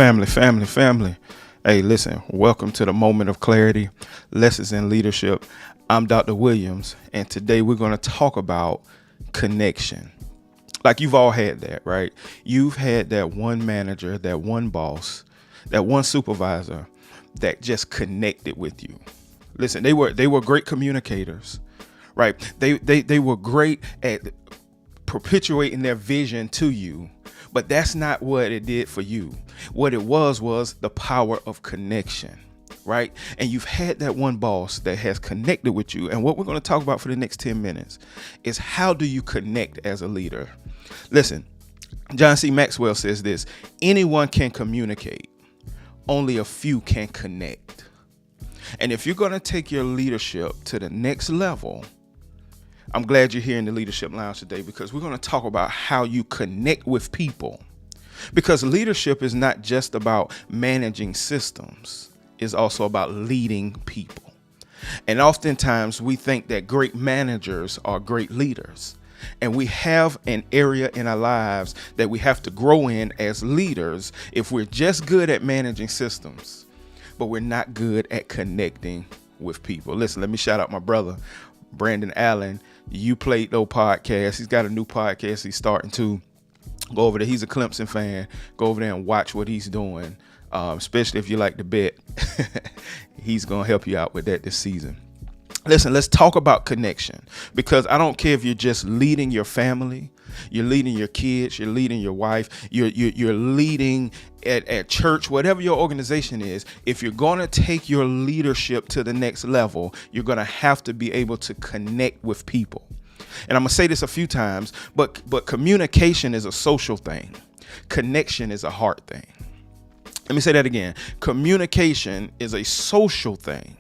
Family. Hey, listen, welcome to the Moment of Clarity, Lessons in Leadership. I'm Dr. Williams, and today we're going to talk about connection. Like you've all had that, right? You've had that one manager, that one boss, that one supervisor that just connected with you. Listen, they were great communicators, right? They were great at perpetuating their vision to you. But that's not what it did for you. What it was the power of connection, right? And you've had that one boss that has connected with you. And what we're going to talk about for the next 10 minutes is how do you connect as a leader? Listen, John C. Maxwell says this: anyone can communicate, only a few can connect. And if you're going to take your leadership to the next level, I'm glad you're here in the Leadership Lounge today, because we're going to talk about how you connect with people. Because leadership is not just about managing systems. It's also about leading people. And oftentimes we think that great managers are great leaders. And we have an area in our lives that we have to grow in as leaders if we're just good at managing systems, but we're not good at connecting with people. Listen, let me shout out my brother, Brandon Allen. You Played Though podcast. He's got a new podcast he's starting to go over there. He's a Clemson fan. Go over there and watch what he's doing, especially if you like to bet. He's going to help you out with that this season. Listen, let's talk about connection, because I don't care if you're just leading your family, you're leading your kids, you're leading your wife, you're leading at church, whatever your organization is. If you're going to take your leadership to the next level, you're going to have to be able to connect with people. And I'm going to say this a few times, but communication is a social thing. Connection is a heart thing. Let me say that again. Communication is a social thing,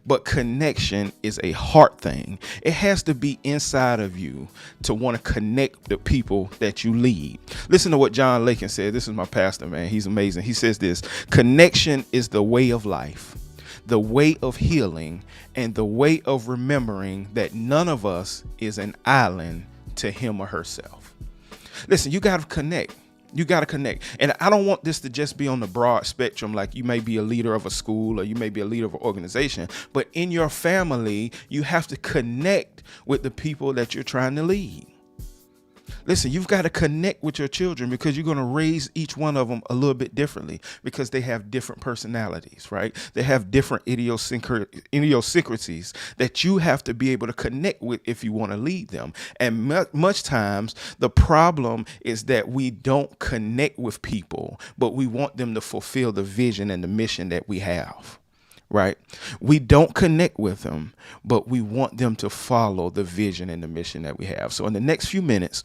but connection is a heart thing. It has to be inside of you to want to connect the people that you lead. Listen to what John Lakin said. This is my pastor, man. He's amazing. He says this: connection is the way of life, the way of healing, and the way of remembering that none of us is an island to him or herself. Listen, you got to connect. You got to connect. And I don't want this to just be on the broad spectrum, like you may be a leader of a school or you may be a leader of an organization, but in your family, you have to connect with the people that you're trying to lead. Listen, you've got to connect with your children, because you're going to raise each one of them a little bit differently, because they have different personalities, right? They have different idiosyncrasies that you have to be able to connect with if you want to lead them. And much times the problem is that we don't connect with people, but we want them to fulfill the vision and the mission that we have. Right? We don't connect with them, but we want them to follow the vision and the mission that we have. So in the next few minutes,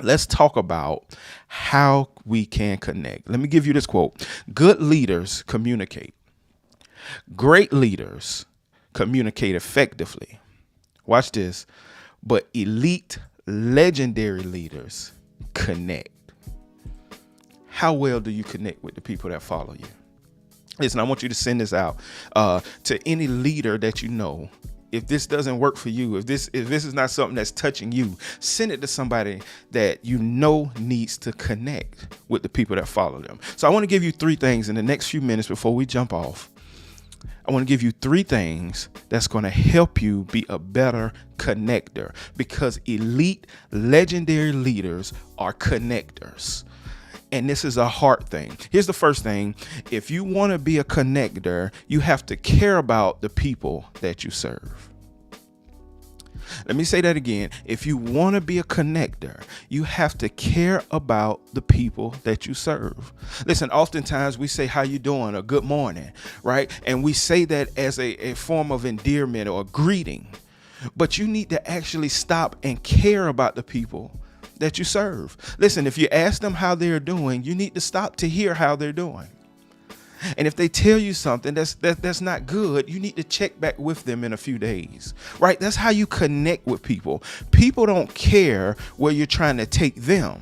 let's talk about how we can connect. Let me give you this quote: good leaders communicate. Great leaders communicate effectively. Watch this. But elite, legendary leaders connect. How well do you connect with the people that follow you? Listen, I want you to send this out to any leader that you know. If this doesn't work for you, if this is not something that's touching you, send it to somebody that you know needs to connect with the people that follow them. So I want to give you 3 things in the next few minutes before we jump off. I want to give you 3 things that's going to help you be a better connector, because elite, legendary leaders are connectors. And this is a heart thing. Here's the first thing. If you want to be a connector, you have to care about the people that you serve. Let me say that again. If you want to be a connector, you have to care about the people that you serve. Listen, oftentimes we say, how you doing, or good morning, right? And we say that as a form of endearment or a greeting. But you need to actually stop and care about the people that you serve. Listen, if you ask them how they're doing, you need to stop to hear how they're doing. And if they tell you something that's not good, you need to check back with them in a few days, right? That's how you connect with people. People don't care where you're trying to take them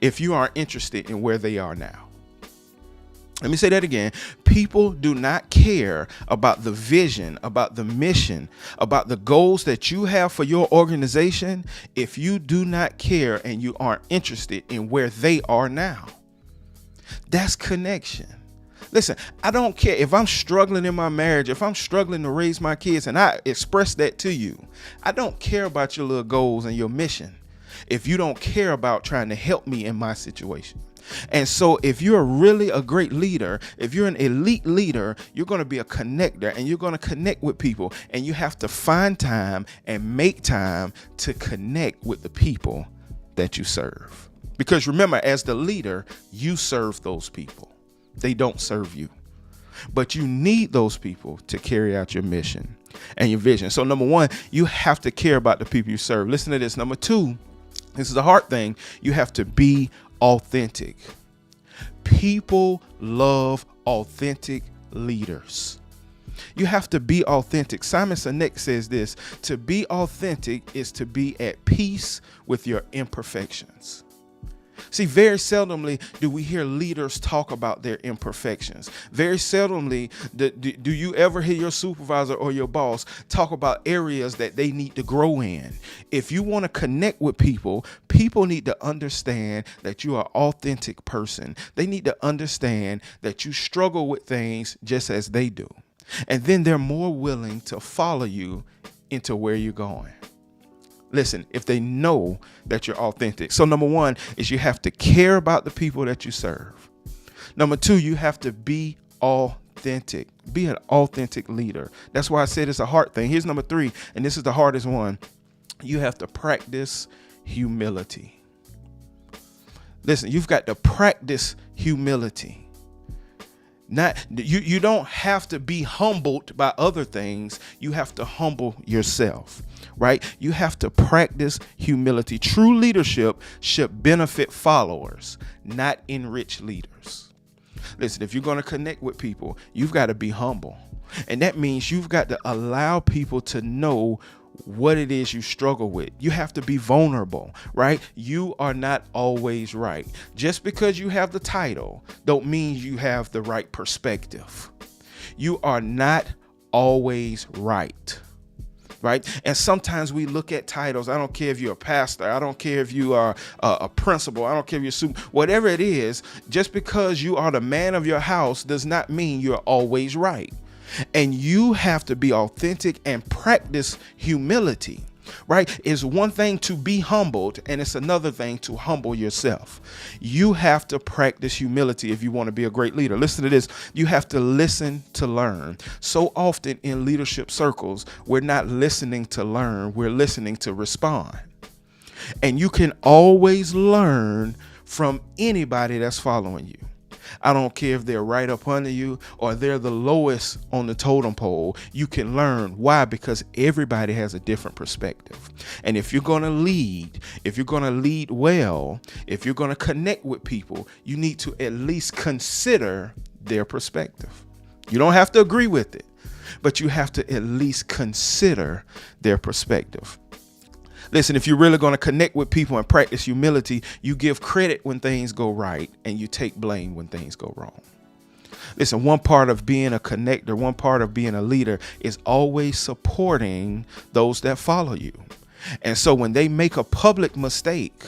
if you aren't interested in where they are now. Let me say that again. People do not care about the vision, about the mission, about the goals that you have for your organization if you do not care and you aren't interested in where they are now. That's connection. Listen, I don't care if I'm struggling in my marriage, if I'm struggling to raise my kids, and I express that to you. I don't care about your little goals and your mission if you don't care about trying to help me in my situation. And so if you're really a great leader, if you're an elite leader, you're going to be a connector, and you're going to connect with people, and you have to find time and make time to connect with the people that you serve. Because remember, as the leader, you serve those people. They don't serve you, but you need those people to carry out your mission and your vision. So number one, you have to care about the people you serve. Listen to this. Number two, this is a hard thing. You have to be authentic. People love authentic leaders. You have to be authentic. Simon Sinek says this: to be authentic is to be at peace with your imperfections. See, very seldomly do we hear leaders talk about their imperfections. Very seldomly do you ever hear your supervisor or your boss talk about areas that they need to grow in. If you want to connect with people, people need to understand that you are an authentic person. They need to understand that you struggle with things just as they do. And then they're more willing to follow you into where you're going. Listen, if they know that you're authentic. So number one is you have to care about the people that you serve. Number two, you have to be authentic. Be an authentic leader. That's why I said it's a hard thing. Here's number three, and this is the hardest one. You have to practice humility. Listen, you've got to practice humility. You don't have to be humbled by other things. You have to humble yourself, right? You have to practice humility. True leadership should benefit followers, not enrich leaders. Listen, if you're going to connect with people, you've got to be humble. And that means you've got to allow people to know what it is you struggle with. You have to be vulnerable, right? You are not always right. Just because you have the title don't mean you have the right perspective. You are not always right. Right. And sometimes we look at titles. I don't care if you're a pastor. I don't care if you are a principal. I don't care if you're super, whatever it is. Just because you are the man of your house does not mean you're always right. And you have to be authentic and practice humility, right? It's one thing to be humbled, and it's another thing to humble yourself. You have to practice humility if you want to be a great leader. Listen to this. You have to listen to learn. So often in leadership circles, we're not listening to learn. We're listening to respond. And you can always learn from anybody that's following you. I don't care if they're right up under you or they're the lowest on the totem pole. You can learn. Why? Because everybody has a different perspective. And if you're going to lead, if you're going to lead well, if you're going to connect with people, you need to at least consider their perspective. You don't have to agree with it, but you have to at least consider their perspective. Listen, if you're really going to connect with people and practice humility, you give credit when things go right and you take blame when things go wrong. Listen, one part of being a connector, one part of being a leader is always supporting those that follow you. And so when they make a public mistake,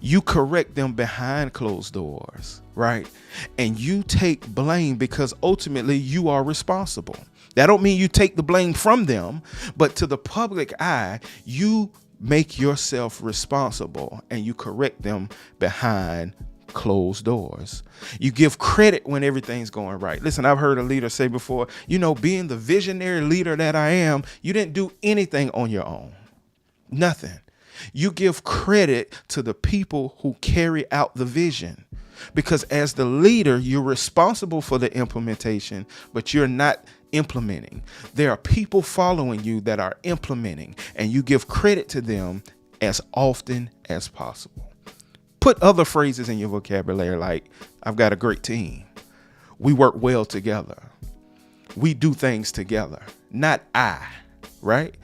you correct them behind closed doors, right? And you take blame because ultimately you are responsible. That don't mean you take the blame from them, but to the public eye, you make yourself responsible and you correct them behind closed doors. You give credit when everything's going right. Listen, I've heard a leader say before, being the visionary leader that I am, you didn't do anything on your own. Nothing. You give credit to the people who carry out the vision. Because as the leader, you're responsible for the implementation, but you're not implementing. There are people following you that are implementing, and you give credit to them as often as possible. Put other phrases in your vocabulary like, I've got a great team. We work well together. We do things together, not I, right?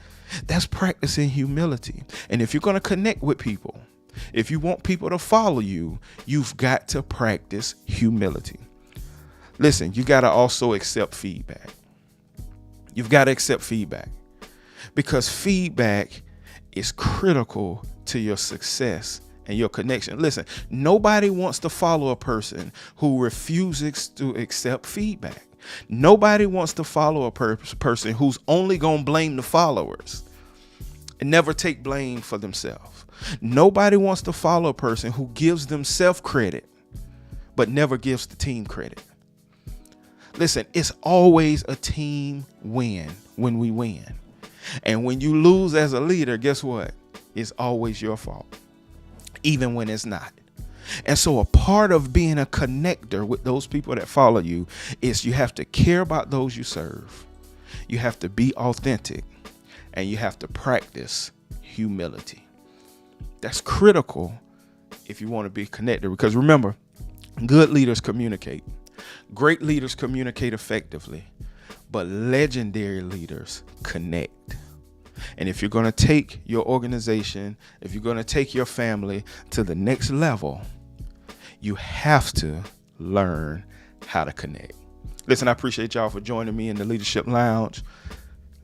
That's practicing humility. And if you're going to connect with people, if you want people to follow you, you've got to practice humility. Listen, you got to also accept feedback. You've got to accept feedback because feedback is critical to your success and your connection. Listen, nobody wants to follow a person who refuses to accept feedback. Nobody wants to follow a person who's only going to blame the followers and never take blame for themselves. Nobody wants to follow a person who gives themselves credit but never gives the team credit. Listen, it's always a team win when we win. And when you lose as a leader, guess what? It's always your fault, even when it's not. And so a part of being a connector with those people that follow you is you have to care about those you serve. You have to be authentic, and you have to practice humility. That's critical if you want to be connected, because remember, good leaders communicate. Great leaders communicate effectively, but legendary leaders connect. And if you're going to take your organization, if you're going to take your family to the next level, you have to learn how to connect. Listen, I appreciate y'all for joining me in the Leadership Lounge.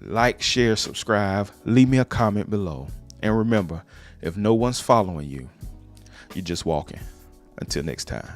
Like, share, subscribe, leave me a comment below. And remember, if no one's following you, you're just walking. Until next time.